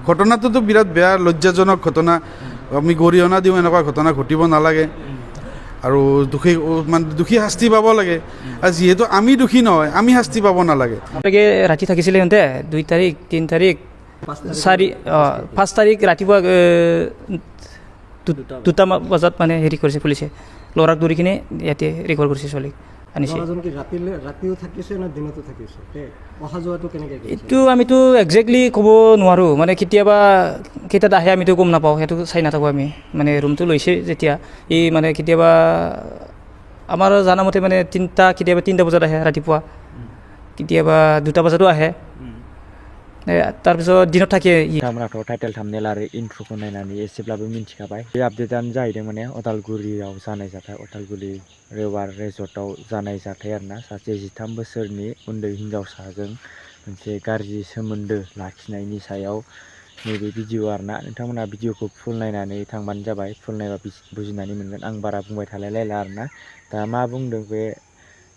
ঘটনাটোতো বিৰাট বেয়া লজ্জাজনক ঘটনা আমি গৰিহণা দিওঁ এনেকুৱা ঘটনা ঘটিব নালাগে আৰু দোষী শাস্তি পাব লাগে আৰু যিহেতু আমি দোষী নহয় আমি শাস্তি পাব নালাগে ৰাতি থাকিছিলে সিহঁতে 2 তাৰিখ 3 তাৰিখ 5 তাৰিখ ৰাতিপুৱা 2টা বজাত মানে হেৰি কৰিছে পুলিচে ল'ৰাক ধৰি কিনে ইয়াতে ৰিকভাৰ কৰিছে ছোৱালীক আনিছে ৰাতিও থাকিছে না দিনতো থাকিছে অহা যোৱাটো কেনেকৈ এইটো আমিতো একজেক্টলি ক'ব নোৱাৰোঁ মানে কেতিয়াবা কেইটাত আহে আমিতো গম নাপাওঁ সেইটো চাই নাথাকোঁ আমি মানে ৰুমটো লৈছে যেতিয়া এই মানে কেতিয়াবা আমাৰ জানামতে মানে কেতিয়াবা 3টা বজাত আহে ৰাতিপুৱা কেতিয়াবা 2টা বজাতো আহে তাৰপিছত দিনত থাকে बिथांमोनाथ' टाइटेल थाम्बनेल आरो इन्ट्र'खौ नायनानै एसेब्लाबो मिन्थिखाबाय बे आपडेटआनो जाहैदों माने अदालगुरियाव जानाय जाथाय अदालगुरि रिभार रिजर्टआव जानाय जाथाय आरोना सासे 13 बोसोरनि उन्दै हिन्जावसाजों मोनसे गाज्रि सोमोन्दो लाखिनायनि सायाव नैबे भिडिअ आरोना नोंथांमोना भिडिअखौ फुल नायनानै थांबानो जाबाय फुल नायबा बुजिनानै मोनगोन आं बारा बुंबाय थालायलायला आरोना दा मा बुंदों बे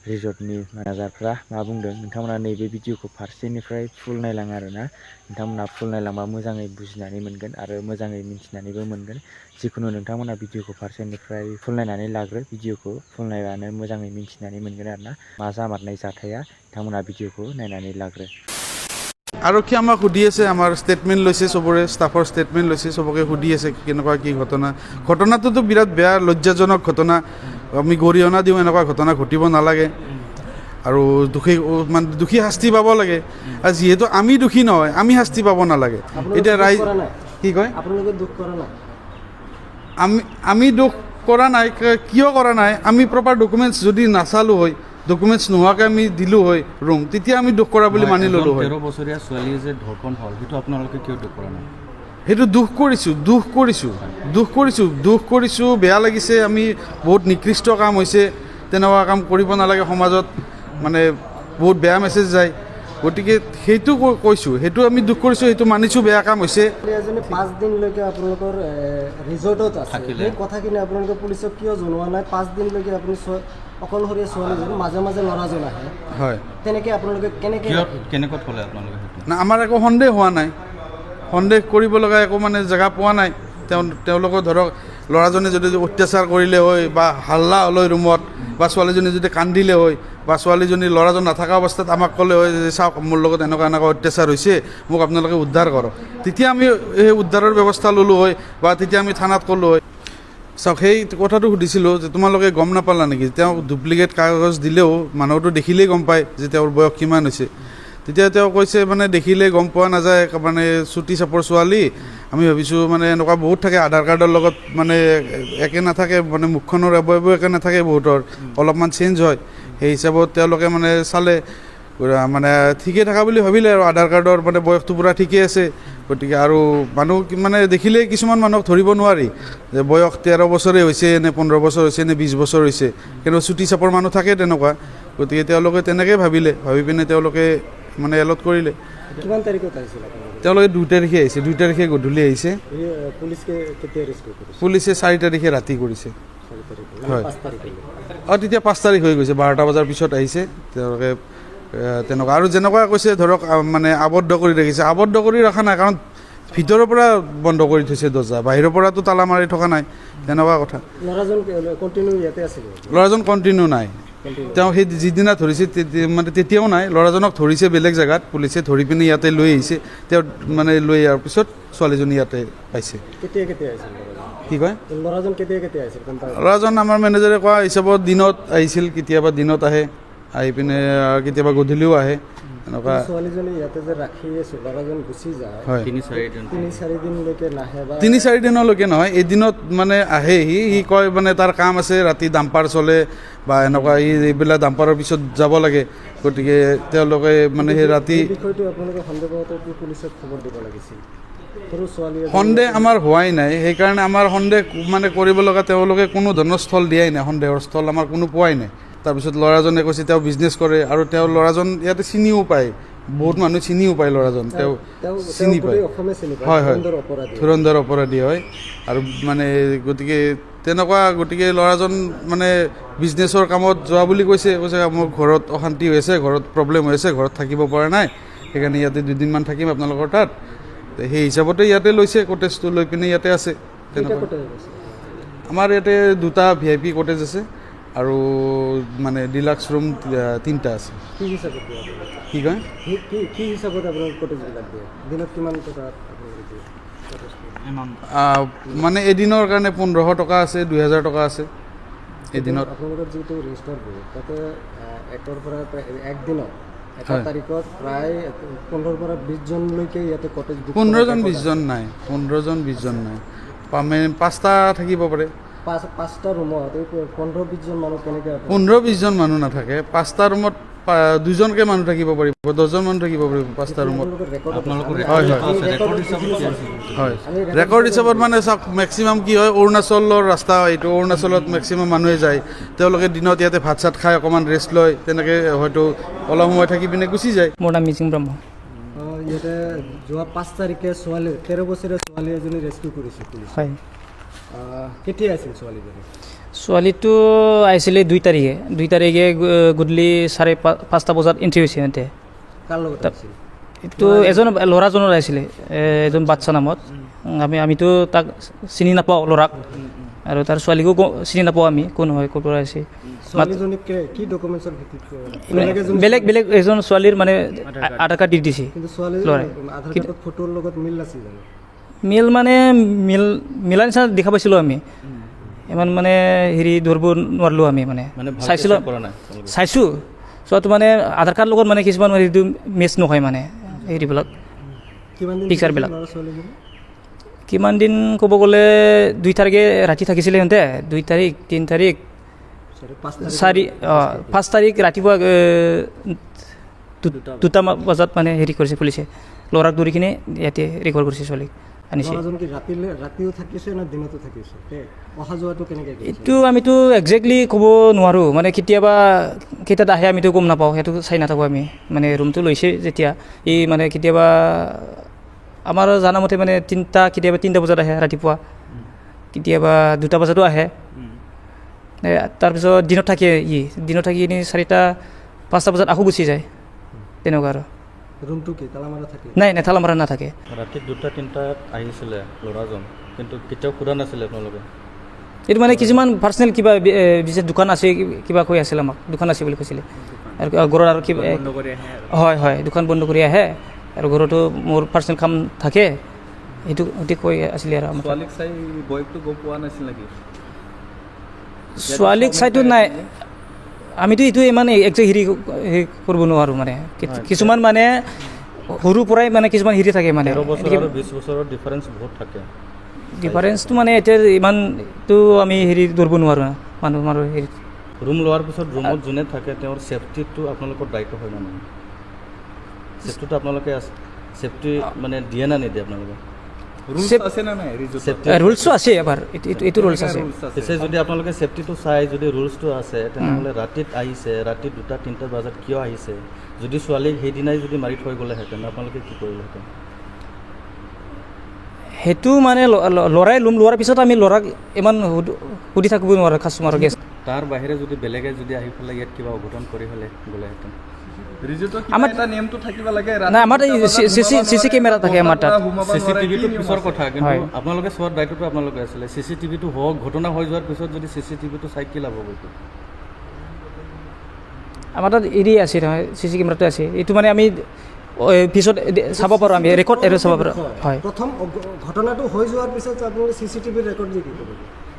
रिजर्टनि मेनेजारफ्रा मा बुंदों नोंथांमोना नैबे भिडिअखौ फारसेनिफ्राय फुल नायलां आरोना नोंथांमोना फुल नायलांबा मोजाङै बुजिनानै मोनगोन आरो मोजाङै मिन्थिनानैबो मोनगोन जिखुनु नोंथांमोना भिडिअखौ फारसेनिफ्राय फुल नायनानै लाग्रो भिडिअखौ फुल नायबानो मोजाङै मिन्थिनानै मोनगोन आरोना मा जामारनाय जाथाया नोंथांमोना भिडिअखौ नायनानै लाग्रो আৰক্ষী আমাক সুধি আছে আমাৰ ষ্টেটমেণ্ট লৈছে চবৰে ষ্টাফৰ ষ্টেটমেণ্ট লৈছে চবকে সুধি আছে কেনেকুৱা কি ঘটনাটোতো বিৰাট বেয়া লজ্জাজনক ঘটনা আমি গৰিহণা দিওঁ এনেকুৱা ঘটনা ঘটিব নালাগে আৰু দোষী শাস্তি পাব লাগে আৰু যিহেতু আমি দোষী নহয় আমি শাস্তি পাব নালাগে এতিয়া ৰাইজ কি কয় আপোনালোকে দুখ কৰা নাই আমি দুখ কৰা নাই কিয় কৰা নাই আমি প্ৰপাৰ ডকুমেণ্টছ যদি নাচালোঁ হয় ডকুমেণ্টছ নোহোৱাকৈ আমি দিলোঁ হয় ৰুম তেতিয়া আমি দুখ কৰা বুলি মানি ল'লোঁ হয় 13 বছৰীয়া ছোৱালী যে ধৰ্ষণ হ'ল সেইটো আপোনালোকে কিয় দুখ কৰা নাই সেইটো দুখ কৰিছোঁ বেয়া লাগিছে আমি বহুত নিকৃষ্ট কাম হৈছে তেনেকুৱা কাম কৰিব নালাগে সমাজত মানে বহুত বেয়া মেছেজ যায় গতিকে সেইটো কৈছোঁ সেইটো আমি দুখ কৰিছোঁ সেইটো মানিছোঁ বেয়া কাম হৈছে 5 দিনলৈকে আপোনালোকৰ ৰিজৰ্টত আছে এই কথাখিনি আপোনালোকে পুলিচক কিয় জনোৱা নাই 5 দিনলৈকে আপুনি অকলশৰীয়া ছোৱালীজন মাজে মাজে ল'ৰাজন আহে হয় তেনেকৈ আপোনালোকে কেনেকৈ থ'লে আপোনালোকে না আমাৰ একো সন্দেহ হোৱা নাই সন্দেহ কৰিব লগা একো মানে জেগা পোৱা নাই তেওঁলোকৰ ধৰক ল'ৰাজনে যদি অত্যাচাৰ কৰিলে হয় বা হাল্লা হ'লে ৰুমত বা ছোৱালীজনী যদি কান্দিলে হয় বা ছোৱালীজনী ল'ৰাজন নাথাকা অৱস্থাত আমাক ক'লে হয় যে চাওক মোৰ লগত এনেকুৱা অত্যাচাৰ হৈছে মোক আপোনালোকে উদ্ধাৰ কৰক তেতিয়া আমি সেই উদ্ধাৰৰ ব্যৱস্থা ল'লোঁ হয় বা তেতিয়া আমি থানাত ক'লোঁ হয় চাওক সেই কথাটো সুধিছিলোঁ যে তোমালোকে গম নাপালা নেকি তেওঁ ডুপ্লিকেট কাগজ দিলেও মানুহটো দেখিলেই গম পায় যে তেওঁৰ বয়স কিমান হৈছে তেতিয়া তেওঁ কৈছে মানে দেখিলে গম পোৱা নাযায় মানে চুটি চাপৰ ছোৱালী আমি ভাবিছোঁ মানে এনেকুৱা বহুত থাকে আধাৰ কাৰ্ডৰ লগত মানে একে নাথাকে মানে মুখখনৰ অৱয়ৱো একে নাথাকে বহুতৰ অলপমান চেঞ্জ হয় সেই হিচাপত তেওঁলোকে মানে চালে মানে ঠিকে থকা বুলি ভাবিলে আৰু আধাৰ কাৰ্ডৰ মানে বয়সটো পূৰা ঠিকেই আছে গতিকে আৰু মানুহ মানে দেখিলেই কিছুমান মানুহক ধৰিব নোৱাৰি যে বয়স 13 বছৰেই হৈছে নে 15 বছৰ হৈছে নে 20 বছৰ হৈছে কিন্তু চুটি চাপৰ মানুহ থাকে তেনেকুৱা গতিকে তেওঁলোকে তেনেকৈ ভাবি পিনে তেওঁলোকে মানে এলট কৰিলে কিমান তাৰিখত আহিছিল তেওঁলোকে 2 তাৰিখে আহিছে 2 তাৰিখে গধূলি আহিছে পুলিচে 4 তাৰিখে ৰাতি কৰিছে হয় তেতিয়া 5 তাৰিখ হৈ গৈছে 12টা বজাৰ পিছত আহিছে তেওঁলোকে তেনেকুৱা আৰু যেনেকুৱা কৈছে ধৰক মানে আবদ্ধ কৰি ৰাখিছে আবদ্ধ কৰি ৰখা নাই কাৰণ ভিতৰৰ পৰা বন্ধ কৰি থৈছে দৰ্জা বাহিৰৰ পৰাতো তালা মাৰি থকা নাই তেনেকুৱা কথা ল'ৰাজন কণ্টিনিউ নাই তেওঁ সেই যিদিনা ধৰিছে মানে তেতিয়াও নাই ল'ৰাজনক ধৰিছে বেলেগ জেগাত পুলিচে ধৰি পিনে ইয়াতে লৈ আহিছে তেওঁ মানে লৈ অহাৰ পিছত ছোৱালীজনী ইয়াতে পাইছে কি কয় ল'ৰাজন আমাৰ মেনেজাৰে কোৱা হিচাপত দিনত আহিছিল কেতিয়াবা দিনত আহি পিনে কেতিয়াবা গধূলিও আহে এনেকুৱা তিনি চাৰি দিনলৈকে নহয় এদিনত মানে আহে সি কয় মানে তাৰ কাম আছে ৰাতি ডাম্পাৰ চলে বা এনেকুৱা এইবিলাক ডাম্পাৰৰ পিছত যাব লাগে গতিকে তেওঁলোকে মানে সেই ৰাতি সন্দেহ আমাৰ হোৱাই নাই সেইকাৰণে আমাৰ সন্দেহ মানে কৰিব লগা তেওঁলোকে কোনো ধৰণৰ স্থল দিয়াই নাই সন্দেহৰ স্থল আমাৰ কোনো পোৱাই নাই তাৰপিছত ল'ৰাজনে কৈছে তেওঁ বিজনেছ কৰে আৰু তেওঁ ল'ৰাজন ইয়াতে চিনিও পায় বহুত মানুহ চিনিও পায় ল'ৰাজন তেওঁ চিনি পায় হয় ধুৰন্ধৰ অপৰাধী হয় আৰু মানে গতিকে ল'ৰাজন মানে বিজনেছৰ কামত যোৱা বুলি কৈছে মোৰ ঘৰত অশান্তি হৈ আছে ঘৰত প্ৰব্লেম হৈ আছে ঘৰত থাকিব পৰা নাই সেইকাৰণে ইয়াতে 2 দিনমান থাকিম আপোনালোকৰ তাত সেই হিচাপতে ইয়াতে লৈছে কটেজটো লৈ পিনে ইয়াতে আছে কেইটা তেনেকুৱা কটেজ আছে আমাৰ ইয়াতে 2টা VIP কটেজ আছে আৰু মানে ডিলাক্স ৰুম 3টা আছে কি হিচাপত দিয়ে কি কয় কি হিচাপত আপোনালোক কটেজবিলাক দিয়ে দিনত কিমান টকা আপোনালোকে দিয়ে মানে এদিনৰ কাৰণে 1500 টকা আছে 2000 টকা আছে এদিনত আপোনালোকৰ যিটো ৰেজিষ্টাৰ বুক তাতে একৰ পৰা একদিনত এটা হয়। তাৰিখত প্ৰায় 15 পৰা 20 জনলৈকে ইয়াতে কটেজ বুক 15 জন 20 জন নাই 15 জন 20 জন নাই 5টা থাকিব পাৰে পাঁচটা ৰুমত এই 15-20 জন মানুহ কেনেকৈ 15-20 জন মানুহ নাথাকে 5টা ৰুমত 2জনকৈ মানুহ থাকিব পাৰিব 10জন মানুহ থাকিব পাৰিব 5টা ৰুমত হয় হয় ৰেকৰ্ড হিচাপত মানে চাওক মেক্সিমাম কি হয় অৰুণাচলৰ ৰাস্তা এইটো অৰুণাচলত মেক্সিমাম মানুহে যায় তেওঁলোকে দিনত ইয়াতে ভাত চাত খাই অকণমান ৰেষ্ট লয় তেনেকৈ হয়তো অলপ সময় থাকি পিনে গুচি যায় মোৰ নাম মিচিং ব্ৰহ্ম ইয়াতে যোৱা 5 তাৰিখে ছোৱালী 13 বছৰীয়া ছোৱালী এজনী ৰেস্কিউ কৰিছে পুলিচ হয় কেতিয়া আছিল ছোৱালীজনী ছোৱালীটো আহিছিলে 2 তাৰিখে গধূলি 5:30 বজাত এণ্ট্ৰি হৈছে সিহঁতে কাৰ লগত আছিল এইটো এজন ল'ৰাজনৰ আহিছিলে এজন বাচ্চা নামত আমিতো তাক চিনি নাপাওঁ ল'ৰাক আৰু তাৰ ছোৱালীকো চিনি নাপাওঁ আমি কোন হয় ক'ৰ পৰা আছে ছোৱালীজনীক কি ডকুমেণ্টছৰ ভিত্তিত বেলেগ এজন ছোৱালীৰ মানে আধাৰ কাৰ্ড দি দিছে কিন্তু ছোৱালীৰ ল'ৰাই আধাৰ কাৰ্ডত ফটোৰ লগত মিল নাছিল জানো মিলা নিচিনা দেখা পাইছিলোঁ আমি ইমান মানে হেৰি ধৰিব নোৱাৰিলোঁ আমি মানে চাইছিলোঁ চাইছোঁ চোৱাটো মানে আধাৰ কাৰ্ড লগত মানে কিছুমান হেৰিটো মেচ নহয় মানে হেৰিবিলাক কিমান দিন পিকচাৰবিলাক ল'ৰা ছোৱালীজনী কিমান দিন ক'ব গ'লে 2 তাৰিখে ৰাতি থাকিছিলে সিহঁতে 2 তাৰিখ 3 তাৰিখ 5 তাৰিখ ৰাতিপুৱা 2টা বজাত মানে হেৰি কৰিছে পুলিচে ল'ৰাক ধৰি কিনে ইয়াতে ৰেকৰ্ড কৰিছে ছোৱালীক আনিছে ল'ৰাজন কি ৰাতিও থাকিছে না দিনতো থাকিছে অহা যোৱাটো কেনেকৈ এইটো আমিতো একজেক্টলি ক'ব নোৱাৰোঁ মানে কেতিয়াবা কেইটাত আহে আমিতো গম নাপাওঁ সেইটো চাই নাথাকোঁ আমি মানে ৰুমটো লৈছে যেতিয়া এই মানে কেতিয়াবা আমাৰ জানামতে মানে কেতিয়াবা 3টা বজাত আহে ৰাতিপুৱা কেতিয়াবা 2টা বজাতো আহে তাৰপিছত দিনত থাকি কিনে 4টা 5টা বজাত আকৌ গুচি যায় তেনেকুৱা আৰু ৰুমটো কি তালামাৰা থাকে নাই তালা মাৰা নাথাকে ৰাতি 2টা-3টাত আহিছিলে ল'ৰাজন কিন্তু কেতিয়াও সোধা নাছিলে আপোনালোকে এইটো মানে কিছুমান পাৰ্চনেল কিবা বিশেষ দোকান আছে কিবা কৈ আছিল আমাক দোকান আছে বুলি কৈছিলে আৰু ঘৰত আৰু কিবা হয় দোকান বন্ধ কৰি আহে আৰু ঘৰতো মোৰ পাৰ্চনেল কাম থাকে সেইটো কৈ আছিলে আৰু আমাক ছোৱালীক চাই বয়কটো গম পোৱা নাছিল নেকি ছোৱালীক চাইতো নাই আমিতো এইটো ইমান একজেক্ট হেৰি কৰিব নোৱাৰোঁ মানে কিছুমান মানে সৰুৰ পৰাই মানে কিছুমান হেৰি থাকে মানে 13 বছৰ আৰু 20 বছৰৰ ডিফাৰেঞ্চ বহুত থাকে ডিফাৰেঞ্চটো মানে এতিয়া ইমানটো আমি হেৰি ধৰিব নোৱাৰোঁ মানুহৰ হেৰি ৰুম লোৱাৰ পিছত ৰুমত যোনে থাকে তেওঁৰ ছেফটিটো আপোনালোকৰ দায়িত্ব হয় মানে ছেফটিটো আপোনালোকে ছেফটি মানে দিয়ে না নিদিয়ে আপোনালোকে ৰুলছটো আছে এবাৰ এইটো ৰুলছ আছে পিছে যদি আপোনালোকে ছেফটিটো চাই যদি ৰুলছটো আছে তেনেহ'লে ৰাতিত আহিছে ৰাতি 2টা-3টা বজাত কিয় আহিছে যদি ছোৱালীক সেইদিনাই যদি মাৰি থৈ গ'লেহেঁতেন আপোনালোকে কি কৰিলেহেঁতেন সেইটো মানে ল'ৰাই ৰুম লোৱাৰ পিছত আমি ল'ৰাক ইমান সুধি থাকিব নোৱাৰোঁ কাষ্টমাৰৰ গেষ্ট তাৰ বাহিৰে যদি বেলেগে যদি আহি পেলাই ইয়াত কিবা অঘটন কৰি গ'লেহেঁতেন আমাৰ নাই আমাৰ CC কেমেৰা থাকে আমাৰ তাত CCTVটো পিছৰ কথা কিন্তু আপোনালোকে চোৱাৰ দায়িত্বটো আপোনালোকে আছিলে CCTVটো হওক ঘটনা হৈ যোৱাৰ পিছত যদি CCTVটো চাই কি লাভ হ'ব এইটো আমাৰ তাত এৰি আছে নহয় CC কেমেৰাটো আছে এইটো মানে আমি পিছত চাব পাৰোঁ আমি ৰেকৰ্ড চাব পাৰোঁ হয় প্ৰথম ঘটনাটো হৈ যোৱাৰ পিছত আপোনালোকে CCTV ৰেকৰ্ড দি কি কৰিব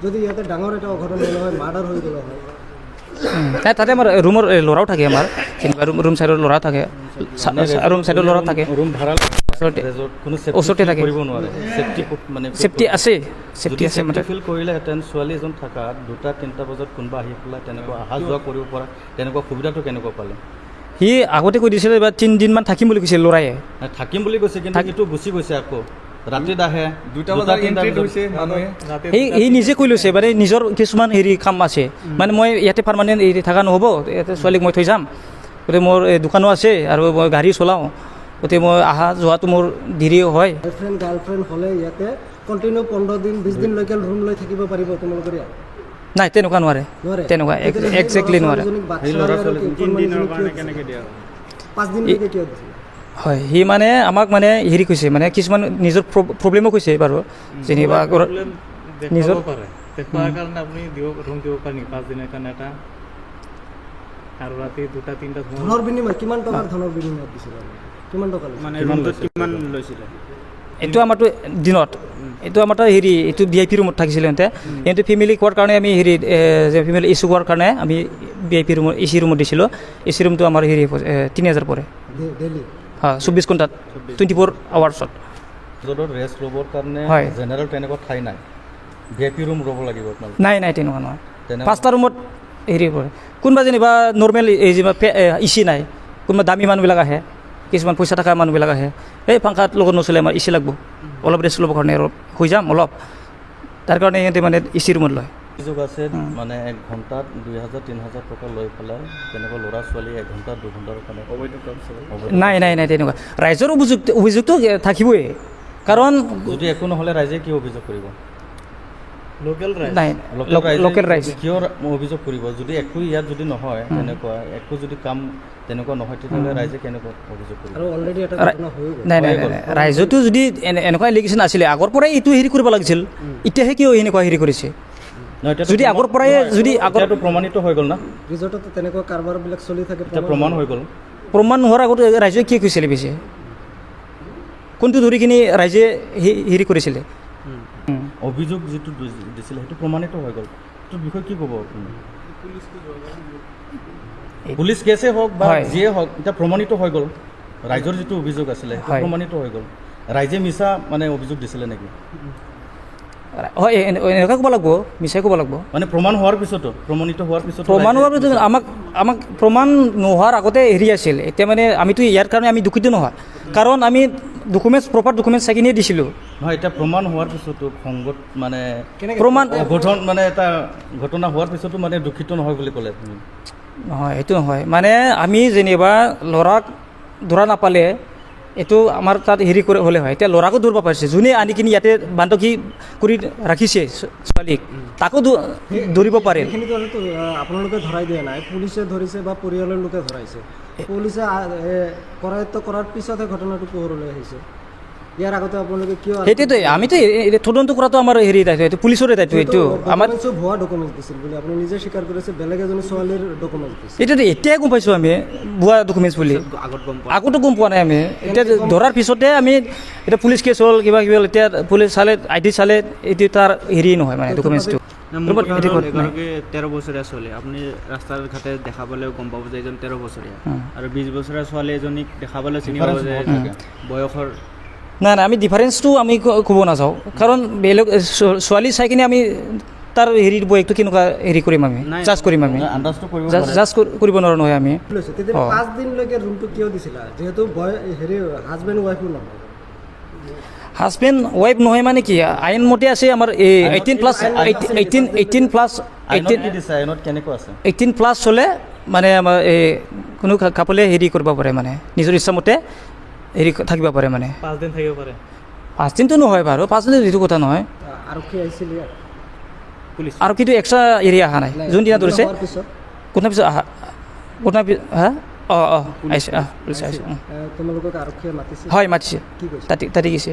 যদি ইয়াতে ডাঙৰ এটা অঘটন হ'লে হয় মাৰ্ডাৰ হৈ গ'লে হয় নাই তাতে আমাৰ ৰুমৰ ল'ৰাও থাকে আমাৰ ৰুম চাইডৰ ল'ৰা থাকে ৰুম চাইডৰ ল'ৰা থাকে ৰুম ভাড়া ওচৰতে থাকে কৰিব নোৱাৰে ছেফটি আছে ছেফটি আছে মানে ফিল কৰিলেহেঁতেন ছোৱালী এজন থকা 2টা-3টা বজাত কোনোবা আহি পেলাই তেনেকুৱা অহা যোৱা কৰিব পৰা তেনেকুৱা সুবিধাটো কেনেকুৱা পালে সি আগতে কৈ দিছিলে এবাৰ 3 দিনমান থাকিম বুলি কৈছিল ল'ৰায়ে থাকিম বুলি কৈছে কিন্তু সেইটো গুচি গৈছে আকৌ ৰাতিত আহে 2টা বজাত সি নিজে কৈ লৈছে মানে নিজৰ কিছুমান হেৰি কাম আছে মানে মই ইয়াতে পাৰ্মানেণ্ট হেৰি থকা নহ'ব ইয়াতে ছোৱালীক মই থৈ যাম গতিকে মোৰ দোকানো আছে আৰু মই গাড়ী চলাওঁ গতিকে মই অহা যোৱাটো মোৰ দেৰি হয় বয়ফ্ৰেণ্ড গাৰ্লফ্ৰেণ্ড হ'লে ইয়াতে কণ্টিনিউ 15 দিন 20 দিনলৈকে ৰুম লৈ থাকিব পাৰিব তোমালোকৰ ইয়াত নাই তেনেকুৱা নোৱাৰে তেনেকুৱা একজেক্টলি নোৱাৰে 5 দিনলৈকে কিয় দিছিলে হয় সি মানে আমাক মানে হেৰি কৈছে মানে কিছুমান নিজৰ প্ৰব্লেমো কৈছে বাৰু যেনিবা নিজৰ দেখুৱাৰ কাৰণে আপুনি ৰুম দিব পাৰে নেকি 5 দিনৰ কাৰণে এটা আৰু ৰাতি 2-3টা ধনৰ বিনিময় কিমান টকাৰ ধনৰ বিনিময় দিছিল কিমান টকা মানে ৰুমটোত কিমান লৈছিলে এইটো আমাৰতো দিনত এইটো আমাৰতো হেৰি এইটো VIP ৰুমত থাকিছিলে সিহঁতে ফেমিলি কোৱাৰ কাৰণে আমি হেৰি যে ফেমিলি ইছ্যু কোৱাৰ কাৰণে আমি VIP ৰুমত AC ৰুমত দিছিলোঁ AC ৰুমটো আমাৰ হেৰি 3000 পৰে ডেইলি হয় 24 ঘণ্টাত 24 আৱাৰ্ছত য'ত ৰেষ্ট ল'বৰ কাৰণে হয়। জেনেৰেল তেনেকুৱা ঠাই নাই VIP ৰুম ল'ব লাগিব আপোনালোকে নাই তেনেকুৱা নহয় তেনেকুৱা 5টা ৰুমত হেৰি পৰে কোনোবা যেনিবা নৰ্মেল এই যেনিবা AC নাই কোনোবা দামী মানুহবিলাক আহে কিছুমান পইচা থকা মানুহবিলাক আহে এই পাংখাত লগত নচলে আমাৰ AC লাগব অলপ ৰেষ্ট ল'বৰ কাৰণে অলপ হৈ যাম অলপ তাৰ কাৰণে সিহঁতে মানে AC ৰুমত লয় অভিযোগ আছে মানে 1 ঘণ্টাত 2000-3000 টকা লৈ পেলাই তেনেকুৱা ল'ৰা ছোৱালী 1 ঘণ্টা 2 ঘণ্টাৰ কাৰণে নাই তেনেকুৱা ৰাইজৰ অভিযোগটো থাকিবই কাৰণ যদি একো নহ'লে ৰাইজে কি অভিযোগ কৰিব লোকেল ৰাইজ নাই লোকেল ৰাইজ কিয় অভিযোগ কৰিব যদি একো ইয়াত যদি নহয় তেনেকুৱা একো যদি কাম তেনেকুৱা নহয় তেতিয়াহ'লে ৰাইজে কেনেকুৱা অভিযোগ কৰিব আৰু অলৰেডি এটা ঘটনা হৈ গ'ল নাই ৰাইজতো যদি এনেকুৱা এলিগেশ্যন আছিলে আগৰ পৰাই এইটো হেৰি কৰিব লাগিছিল এতিয়াহে কিয় এনেকুৱা হেৰি কৰিছে যদি আগৰ পৰাই যদি আগৰটো প্ৰমাণিত হৈ গ'ল না ৰিজৰ্টত তেনেকুৱা কাৰবাৰবিলাক চলি থাকে এতিয়া প্ৰমাণ হৈ গ'ল প্ৰমাণ নোহোৱাৰ আগতে ৰাইজে কি কৈছিলে পিছে কোনটো ধৰি কিনি ৰাইজে হেৰি কৰিছিলে অভিযোগ যিটো দিছিলে সেইটো প্ৰমাণিত হৈ গ'ল এইটোৰ বিষয়ে কি ক'ব পুলিচ কেছে হওক বা যিয়ে হওক এতিয়া প্ৰমাণিত হৈ গ'ল ৰাইজৰ যিটো অভিযোগ আছিলে সেইটো প্ৰমাণিত হৈ গ'ল ৰাইজে মিছা মানে অভিযোগ দিছিলে নেকি হয় এনেকুৱা ক'ব লাগিব মিছাই ক'ব লাগিব মানে প্ৰমাণ হোৱাৰ পিছতো প্ৰমাণিত হোৱাৰ পিছত প্ৰমাণ হোৱাৰ পিছত আমাক প্ৰমাণ নোহোৱাৰ আগতে হেৰি আছিল এতিয়া মানে আমিতো ইয়াৰ কাৰণে আমি দুখিত নহয় কাৰণ আমি ডকুমেণ্টছ প্ৰপাৰ ডকুমেণ্টছ চাই কিনিয়ে দিছিলোঁ নহয় এতিয়া প্ৰমাণ হোৱাৰ পিছতো সংগত মানে প্ৰমাণ অঘটন মানে এটা ঘটনা হোৱাৰ পিছতো মানে দুখিত নহয় বুলি ক'লে নহয় এইটো নহয় মানে আমি যেনিবা ল'ৰাক ধৰা নাপালে এইটো আমাৰ তাত হেৰি কৰি হ'লে হয় এতিয়া ল'ৰাকো ধৰিব পাৰিছে যোনে আনি কিনি ইয়াতে বান্ধকি কৰি ৰাখিছে ছোৱালীক তাকো ধৰিব পাৰে এইখিনিতো আপোনালোকে ধৰাই দিয়া নাই পুলিচে ধৰিছে বা পৰিয়ালৰ লোকে ধৰাইছে পুলিচে কৰায়ত্ব কৰাৰ পিছতহে ঘটনাটো পোহৰলৈ আহিছে ইয়াৰ আগতে আপোনালোকে কিয় সেইটোতো আমিতো তদন্ত কৰাটো আমাৰ হেৰি দায়িত্ব এইটো পুলিচৰে দায়িত্ব এইটো আমাৰ ভুৱা ডকুমেণ্টছ দিছিল বুলি আপুনি নিজে স্বীকাৰ কৰিছে বেলেগ এজনী ছোৱালীৰ ডকুমেণ্টছ দিছিল এইটোতো এতিয়াই গম পাইছোঁ আমি ভুৱা ডকুমেণ্টছ বুলি আগতো গম পোৱা নাই আমি এতিয়া ধৰাৰ পিছতে আমি এতিয়া পুলিচ কেছ হ'ল কিবা কিবি হ'ল এতিয়া পুলিচ চালে ID চালে এইটো তাৰ হেৰি নহয় মানে ডকুমেণ্টছটো 13 বছৰীয়া ছোৱালী আপুনি ৰাস্তাৰ ঘাটে দেখা পালেও গম পাব যে এজন 13 বছৰীয়া আৰু 20 বছৰীয়া ছোৱালী এজনীক দেখা পালে চিনি পাব যে বয়সৰ নাই আমি ডিফাৰেঞ্চটো আমি ক'ব নাযাওঁ কাৰণ বেলেগ ছোৱালী চাই কিনে আমি তাৰ হেৰিৰ বয়সটো কেনেকুৱা হেৰি কৰিম আমি জাজ কৰিম আমি আন্দাজটো কৰিব জাজ কৰিব নোৱাৰোঁ নহয় আমি তেতিয়া 5 দিনলৈকে ৰুমটো কিয় দিছিলা যিহেতু হেৰি হাজবেণ্ড ৱাইফো নহয় হাজবেণ্ড ৱাইফ নহয় মানে কি আইনমতে আছে আমাৰ 18 প্লাছ হ'লে মানে আমাৰ এই কোনো কাপলে হেৰি কৰিব পাৰে মানে নিজৰ ইচ্ছামতে হেৰি থাকিব পাৰে মানে 5 দিন থাকিব পাৰে 5 দিনটো নহয় বাৰু 5 দিন যিটো কথা নহয় আৰক্ষী আহিছিল ইয়াত পুলিচ আৰু কিন্তু এক্সট্ৰা এৰিয়া অহা নাই যোনদিনা ধৰিছে কোনোবা পিছত হা আহিছে পুলিচ আহিছে তোমালোকক আৰক্ষীয়ে মাতিছে হয় মাতিছে কি কৈছে তাতে গৈছে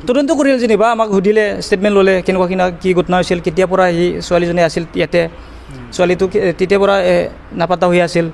তদন্ত কৰিলে যেনিবা আমাক সুধিলে ষ্টেটমেণ্ট ল'লে কেনেকুৱা কি ঘটনা হৈছিল কেতিয়াৰ পৰা সি ছোৱালীজনী আছিল ইয়াতে ছোৱালীটো তেতিয়াৰ পৰা নাপাতা হৈ আছিল